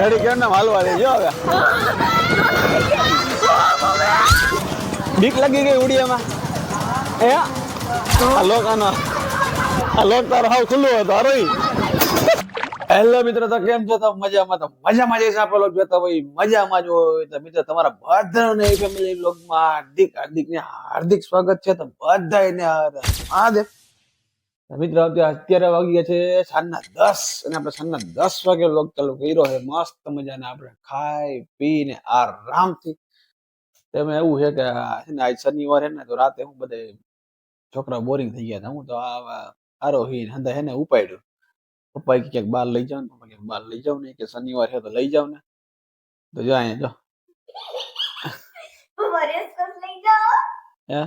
ઘડી કેમ ના હાલવા દેજો હવે બીક લાગી ગઈ ઉડિયામાં હે આ લોક તારો હાવ ખુલ્લું હતો અરે હેલો મિત્રો તો કેમ છો તો મજામાં જઈશ આપેલો જોતા ભાઈ મજામાં જ હોય તો મિત્રો તમારા બધાને ફેમિલી વ્લોગમાં હાર્દિક સ્વાગત છે તો બધાને મહાદેવ મિત્રો અત્યારે વાગી ગયા છે સાંજના 10 અને આપણે સાંજના 10 વાગે વ્લોગ ચાલુ કર્યો છે મસ્ત મજાના આપણે ખાઈ પીને આરામથી તેમાં એવું છે કે આજ શનિવાર છે ને તો રાતે હું બધે છોકરા બોરિંગ થઈ ગયા હતા હું તો આરોહી હંધા એને ઉપાડ્યો પપ્પા ક્યાંક બહાર લઈ જાવ ને ક્યાંક બહાર લઈ જાવ ને કે શનિવાર છે તો લઈ જાવ ને તો જો અહીંયા જો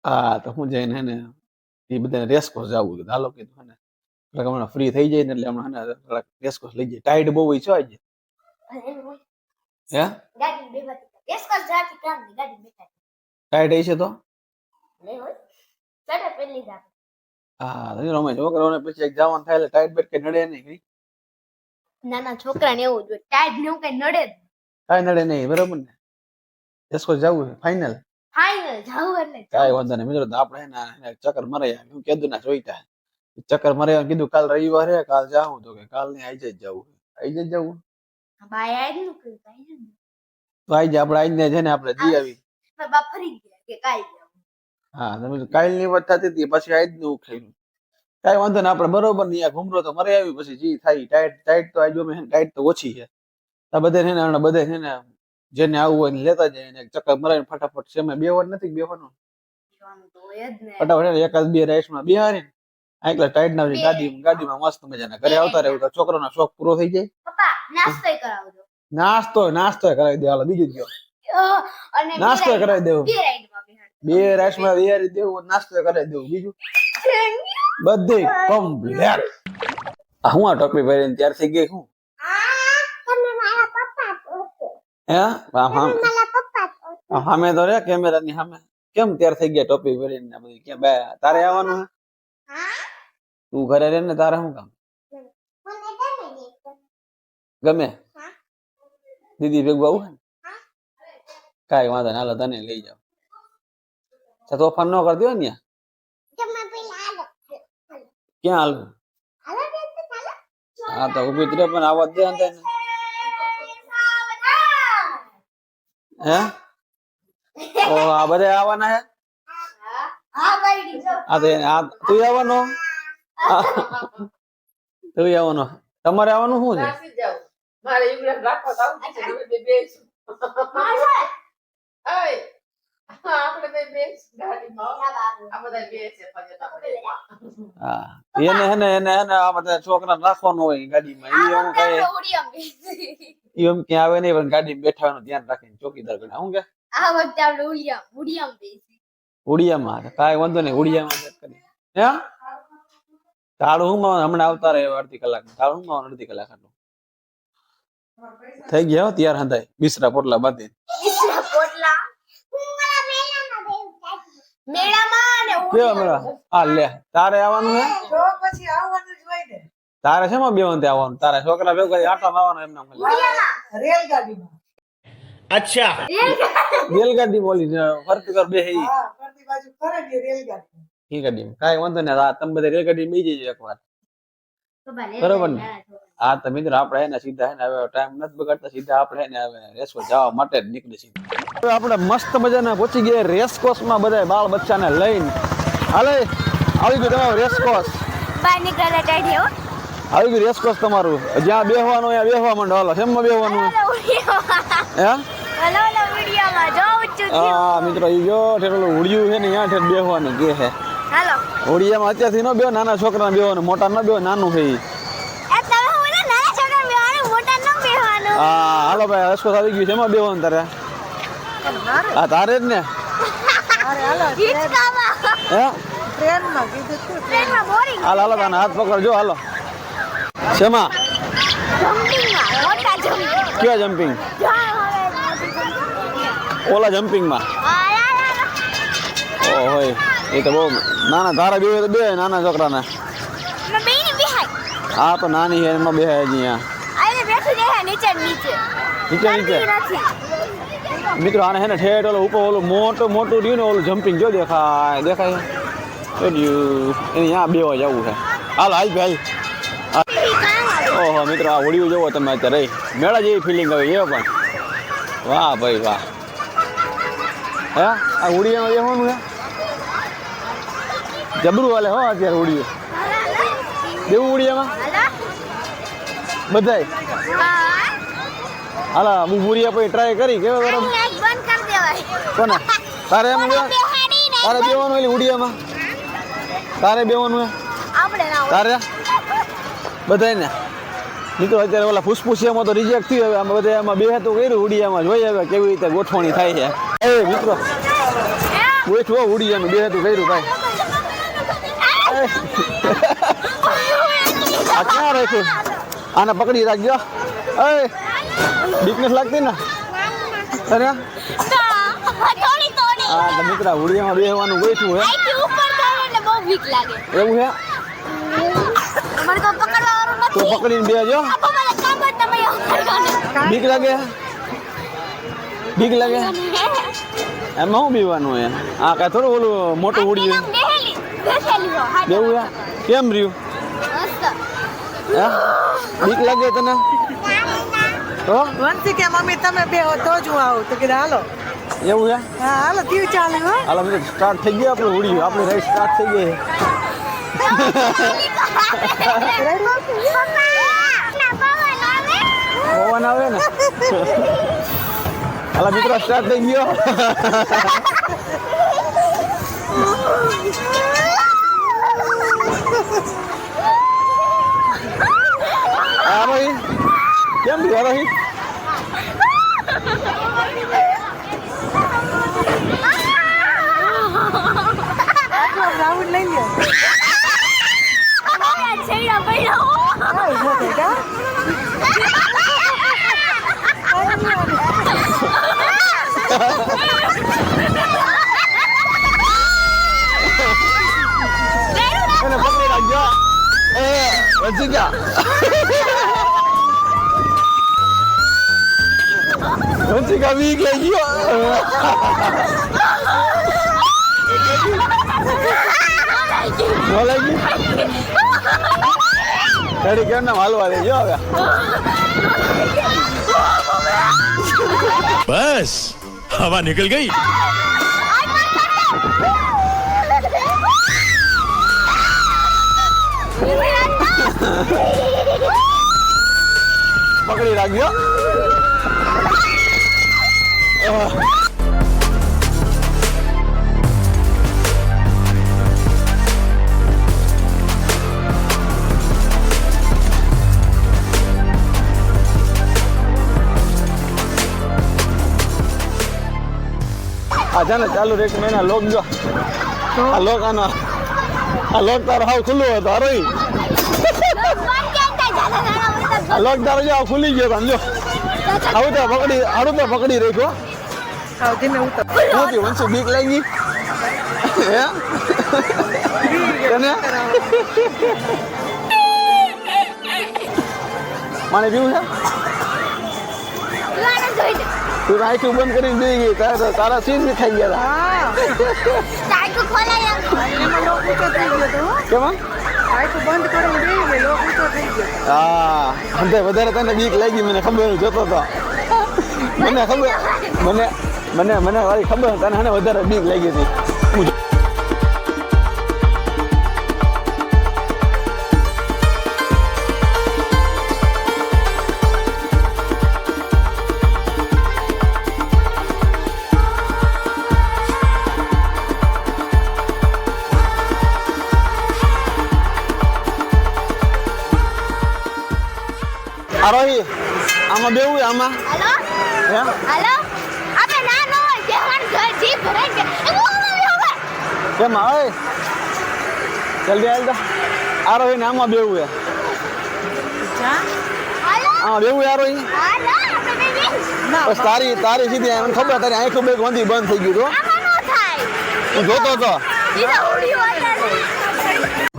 હા તો હું જઈને એને એ બધાને રેસકોર્સ જવું હતું હાલો કીધું ને હમણાં ફ્રી થઈ જાય ને એટલે હમણાં રેસકોર્સ લઈ જાય ટાઈડ બહુ હોય છે આજે હે ટાઈડ છે તો હા રમે છોકરાઓને પછી એક જવાનું થાય એટલે ટાઈટ બેટ કઈ નડે નહીં નાના છોકરાને એવું જોઈએ ટાઈટ ને એવું કઈ નડે કઈ નડે નહીં બરોબર ને રેસકોર્સ જવું છે ફાઇનલ જાવું એટલે કઈ વાંધો નહીં મિત્રો આપણે એને ચક્કર મરાઈ હું કીધું ના જોઈતા ચક્કર મરાઈ કીધું કાલ રવિવારે કાલ જાવું તો કે કાલ નહીં આઈ જ જવું ભાઈ આજ નું કઈ તો આઈ જાય આપણે આઈને છે ને આપણે જી આવી બાપ ફરી ગયા કે કાઈ હા તમે કાલ ની વાત થતી હતી પછી આજ નું ખાઈ કઈ વાંધો ને આપણે બરોબર નહીં આ ઘુમરો તો મરી આવી પછી જી થાય ટાઈટ તો આજો મેં ટાઈટ તો ઓછી છે આ બધે છે ને બધે છે ને જેને આવવું હોય ને લેતા જાય ને ચક્કર મરાઈને ફટાફટ સેમે બેવાનું નથી બેવાનું ફટાફટ એકાદ બે રાઈસમાં બિહારી એકલા ટાઈટ ના ગાડીમાં મસ્ત મજાના ઘરે આવતા રહેવું તો છોકરાનો શોખ પૂરો થઈ જાય પપ્પા નાસ્તો કરાવજો નાસ્તો કરાવી દે હાલો બીજું કયો નાસ્તો કરાવી દેવું બે રાઈસમાં બિહારી દેવું નાસ્તો કરાવી દેવું બીજું બધે કમ્પ્લીટ હું આ ટોપી પહેરીને તૈયાર થઈ ગઈ હું સામે તો રે કેમેરા ની સામે કેમ તૈયાર થઈ ગયા ટોપી પહેરીને બધી ક્યાં બે તારે આવવાનું હે તું ઘરે રે ને તારે શું કામ ગમે દીદી ભેગું આવું હે કઈ વાંધો ના હાલો તને લઈ જાવ તોફાન ન કરી દો ને ક્યાં હાલવું હા તો ઉભી જ રે પણ આવા દે ને હે ઓ આ બધા આવવાના હે તું આવવાનો તમારે આવવાનું શું છે એને આ બધા છોકરા રાખવાનું હોય ગાડીમાં એમ ક્યાં આવે નહીં પણ ગાડી બેઠાવાનું ધ્યાન રાખીને ચોકીદાર ગણે શું કે આ વખતે આપણે ઉડિયામાં કાંઈ વાંધો નહીં ઉડિયામાં કરી હે તાળું હું હમણાં આવતા રહે અડધી કલાક તાળું હું અડધી કલાક આટલું થઈ ગયા ત્યાર હંધાય બિસરા પોટલા બાંધી લે તારે આવવાનું હે તારે શેમાં બેવાનું આવવાનું તારા છોકરા ભેગો આટલા આવવાનું એમના રેલગાડીમાં અચ્છા રેલગાડી બોલી ફરતી કર બે રેલગાડી કાંઈ વાંધો ને તમે બધા રેલગાડી બેસી જજો એકવાર બરોબર ને હા તો મિત્રો આપણે એને સીધા હે ને હવે ટાઈમ નથી બગાડતા સીધા આપણે એને હવે રેસકોર્સ જવા માટે જ નીકળી સીધા હવે આપણે મસ્ત મજાના પહોંચી ગયા રેસકોર્સમાં બધા બાળ બચ્ચાને લઈને હાલે આવી ગયું તમારું રેસકોર્સ બહાર નીકળ્યા ટાઈડ હો આવી ગયું રેસકોર્સ તમારું જ્યાં બેહવાનું ત્યાં બેહવા માંડો હાલો શેમાં બેહવાનું હે હલો વિડિયોમાં જોઉં છું હા મિત્રો ઈ જો ઠેરલો ઉડિયું છે ને ત્યાં ઠેર બેહવાનું કે છે હાલો ઉડિયામાં અત્યારથી ન બેહો નાના છોકરાને બેહવાનું મોટા ન બેહો નાનું છે હા હાલો ભાઈ રેસકોર્સ આવી ગયું છે એમાં બેહવાનું તારે હા તારે જ ને હાલો તને હાથ પકડજો હાલો શેમાં કયો જમ્પિંગ ઓલા જમ્પિંગમાં ઓ હોય એ તો બહુ નાના તારા બે નાના છોકરાના હા તો નાની છે એમાં બે હજી અહીંયા બેહે નીચે નીચે નીચે નીચે નથી મિત્રો આને હે ને ઠેઠ ઓલું ઉપર ઓલું મોટું મોટું રહ્યું ને ઓલું જમ્પિંગ જો દેખાય દેખાય તો રહ્યું એની ત્યાં બેવા જવું છે હાલ હાલ ભાઈ ઓહો મિત્રો આ હોડિયું જોવો તમે અત્યારે મેળા જેવી ફિલિંગ આવે એ પણ વાહ ભાઈ વાહ હે આ હોડિયામાં બેહવાનું છે જબરું હાલે હો અત્યારે હોડિયું દેવું હોડિયામાં બધાય હાલા હું ભૂરિયા પછી ટ્રાય કરી કેવા બરાબર બંધ કરી દેવાય કોને તારે એમ તારે બેવાનું એટલે ઉડિયામાં તારે બેવાનું હે આપણે ના તારે બધાય ને મિત્રો અત્યારે ઓલા ફૂસફૂસિયામાં તો રિજેક્ટ થયું હવે આમાં બધા એમાં બે તો કર્યું ઉડિયામાં જોઈ હવે કેવી રીતે ગોઠવણી થાય છે એ મિત્રો ગોઠવો ઉડિયાનું બે તો કર્યું ભાઈ આ ક્યાં રાખ્યું આને પકડી રાખજો એ બીકનેસ લાગતી ને અરે થોડી થોડી હા તો મિત્ર ઉડિયામાં બેહવાનું ગોઠવું હે આઈથી ઉપર ચડે એટલે બહુ બીક લાગે એવું છે મને તો પકડવાનું તો નથી પકડીને બેહજો આપો મને કામ જ તમે એવું કરવાનું બીક લાગે બીક લાગે એમાં હું બીવાનું હે આ કાંઈ થોડું ઓલું મોટું ઉડિયું બેહેલી બેસેલી હો હા બેવું હે કેમ રહ્યું મસ્ત હે બીક લાગે તને તો વંશી કે મમ્મી તમે બે હો તો જ હું આવું તો કીધું હાલો એવું હે હા હાલો તીવ ચાલે હો હાલો મિત્રો સ્ટાર્ટ થઈ ગયું આપણું ઉડિયું આપણી રાઈડ સ્ટાર્ટ થઈ ગઈ પવન આવે ને હાલો મિત્રો સ્ટાર્ટ થઈ ગયો હા ભાઈ કેમ રહ્યો રહી રાઉન્ડ લઈ લ્યો છેડા પડ્યો હા ઉભો થઈ જા એને પકડી રાખજો એ વચ્ચે ગયા વચ્ચે કા વીક લઈ ગયો બોલાઈ ગઈ ગાડી કેમ ના હાલવા દેજો હવે बस हवा निकल गई પકડી રાખજો આ જાને ચાલુ રેક મેના લોક જો આ લોક આનો આ લોક તારો હાવ ખુલ્લું હતો હરોઈ આ લોક તારો જો ખુલી ગયો સમજો આવું તો પકડી રાખ્યો આવ ધીમે ઉતર હું કે વંશી બીક લાગી હે તને માને પીવું છે તું આખું બંધ કરીને દઈ ગઈ તારા સીન બી ખાઈ ગયા હા ટાઈકો ખોલાય એમાં લોક ઊંચો થઈ ગયો તો હો કેમાં આખું બંધ કરીને બેહી ગયો લોક ઊંચો થઈ ગયો હા અંતે વધારે તને બીક લાગી મને ખબર જોતો તો મને ખબર મને વાળી ખબર તને હને વધારે બીક લાગી હતી આરોહી આમાં બેવું આમાં હાલો એમ હાલો આપણે ના ન હોય બેહવાન ઘર જી ભરાઈ ગયા કેમ આવે જલ્દી હાલ તો આરોહી ને આમાં બેવું હે હાલો આમાં બેવું આરોહી હાલો આપણે બેબી બસ તારી સીધી મને ખબર તારી આંખો બે વંધી બંધ થઈ ગયું આમાં નો થાય હું જોતો તો ઈદા ઉડ્યું અત્યારે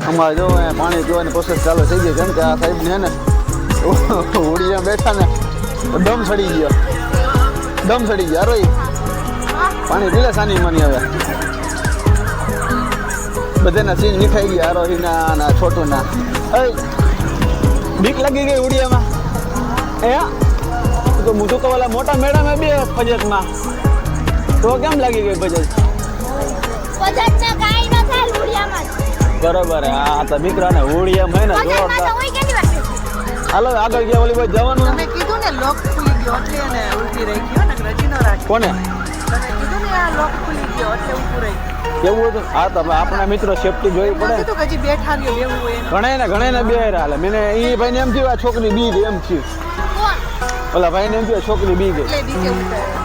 અમારે જો પાણી પીવાની પ્રોસેસ ચાલુ થઈ ગઈ કેમ કે આ સાહેબ ને ઉડિયા બેઠા ને દમ સડી ગયો રોઈ પાણી પીલે સાની માની હવે બધાના સીન નીખાઈ ગયા આરોહીના ના છોટુના બીક લાગી ગઈ ઉડિયામાં તો હું તો ઓલા મોટા મેળામાં બે બજેટમાં તો કેમ લાગી ગઈ બજેટ બજેટને કાઈ ન થાય ઉડિયામાં બરોબર હા તો દીકરાને ઉડિયામાં હે ને બજેટમાં તો જોરદાર હોય કેની વાત હાલો આગળ ગયા ઓલી બાજુ જવાનું તમે કીધું ને લોક ખુલી ગયો એટલે એને ઊભી રહી ગયો ને રજી ન રાખી કોને તમે કીધું ને આ લોક ખુલી ગયો એટલે ઊભું રહી ગયું કેવું હતું હા તો આપણા મિત્રો સેફટી જોઈ પડે કીધું કે હજી બેઠા રહ્યો લેવું હોય એને. ઘણા ને બે હાલે મને એ ભાઈને એમ થયું આ છોકરી બી ગઈ એમ થયું કોણ ઓલા ભાઈને એમ થયું આ છોકરી બી ગઈ એટલે નીચે ઉતાર્યો.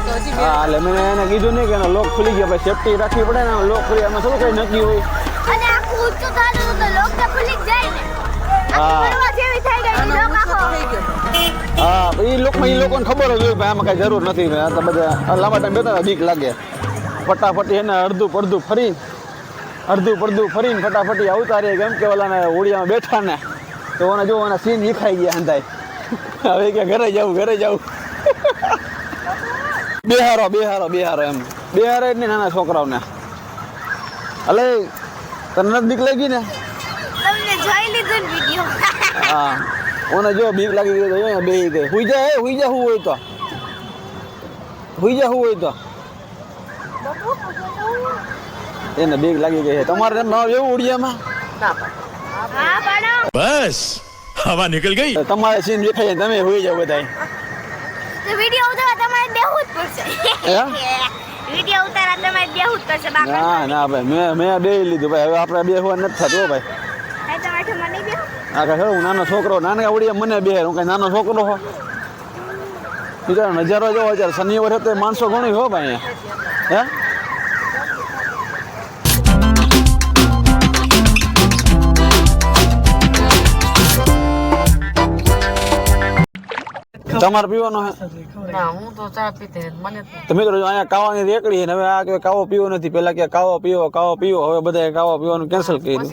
તો હજી હા એટલે મેં એને કીધું નહીં કે એનો લોક ખુલી ગયો ભાઈ સેફટી રાખવી પડે ને લોક ખુલી આમાં થોડું કઈ નક્કી હોય અને આખું ઊંચું થાતું તો લોક તો ખુલી જ જાય ને હા. આખી ફરવા જેવી થઈ ગઈ આનો લોક ગુસ્સો આખો થઈ ગયો. હા એ લોકોને ખબર જ હોય ભાઈ આમાં કઈ જરૂર નથી ભાઈ આ તો બધા લાંબા ટાઈમ બેઠા બીક લાગે ફટાફટી એને અડધું પડધું ફરીને ફટાફટી આવતા રહે કેમ કે ઓલાને ઓડિયામાં બેઠા ને તો ઓને જો ઓના સીન વિખાઈ ગયા હંધાય હવે કે ઘરે જાવું બેહારો એમ બેહારો એટલે નાના છોકરાઓને અલે તને નથી બીક લાગી ને તમને જોઈ લીધું ને વિડિયો હા ઓને જો બીક લાગી ગઈ તો અહીંયા બેહી ગઈ હુઈ જા હું હોય તો એને બીક લાગી ગઈ છે તમારે એવું ઉડિયામાં ના પાડે. હા પાડો बस हवा निकल गई તમારે સીન દેખાય તમે હોઈ જાવ બધા તો વિડિયો ઉતારવા તમારે બેહવું જ પડશે હે? વિડિયો ઉતારવા તમારે બેહવું જ પડશે બાકી ના ભાઈ મેં બે લીધું ભાઈ હવે આપણે બે હોવા નથી થતું હો ભાઈ તમારે તો મને બેહવું આ કઈ હું નાનો છોકરો નાના ઉડિયા મને બે હું કઈ નાનો છોકરો હો બીજા નજારો જોવો અત્યારે શનિવાર હતો માણસો ઘણી હો ભાઈ અહીંયા. હે તમારે પીવાનો હે ના હું તો ચા પીતે મને તો મિત્રો જો અહીંયા કાવાની રેકડી ને હવે આ કે કાવો પીવો નથી પેલા કે કાવો પીવો હવે બધા કાવો પીવાનું કેન્સલ કર્યું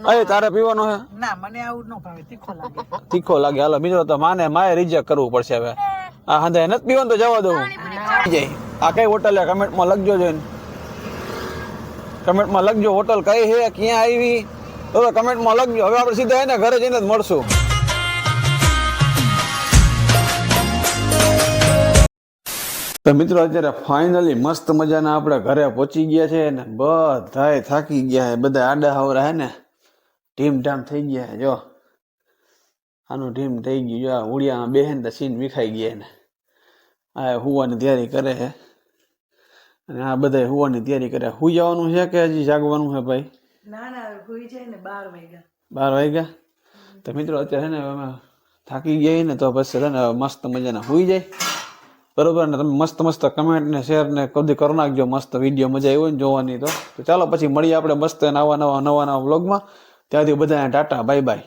અરે તારે પીવાનો હે ના મને આવું ન ભાવે તીખો લાગે તીખો લાગે હાલો મિત્રો તો માએ રિજેક્ટ કરવું પડશે હવે આ હાંધે નથી પીવાનું તો જવા દઉં આ કઈ હોટલ હે કમેન્ટમાં લખજો જોઈને કમેન્ટમાં લખજો હોટલ કઈ હે ક્યાં આવી તો કમેન્ટમાં લખજો હવે આપણે સીધા એને ઘરે જઈને જ મળશું તો મિત્રો અત્યારે ફાઇનલી મસ્ત મજાના આપણે ઘરે પહોંચી ગયા છે ને બધાય થાકી ગયા છે બધા આડા હવરા હે ને ટીમ ટામ થઈ ગયા છે જો આનું ટીમ થઈ ગયું જો ઉડિયામાં બેહે ને તો સીન વિખાઈ ગયા ને આ હુવાની તૈયારી કરે છે અને આ બધા હુવાની તૈયારી કરે હુઈ જવાનું છે કે હજી જાગવાનું છે ભાઈ ના હોઈ જાય ને 12 વાગ્યા 12 વાગ્યા તો મિત્રો અત્યારે છે ને અમે થાકી ગયા ને તો બસ છે ને મસ્ત મજાના હુઈ જાય બરોબર ને તમે મસ્ત કમેન્ટ ને શેર ને કદી કરી નાખજો મસ્ત વિડીયો મજા આવી હોય ને જોવાની તો ચાલો પછી મળીએ આપણે મસ્ત નવા વ્લોગમાં ત્યાંથી બધાને ટાટા બાય બાય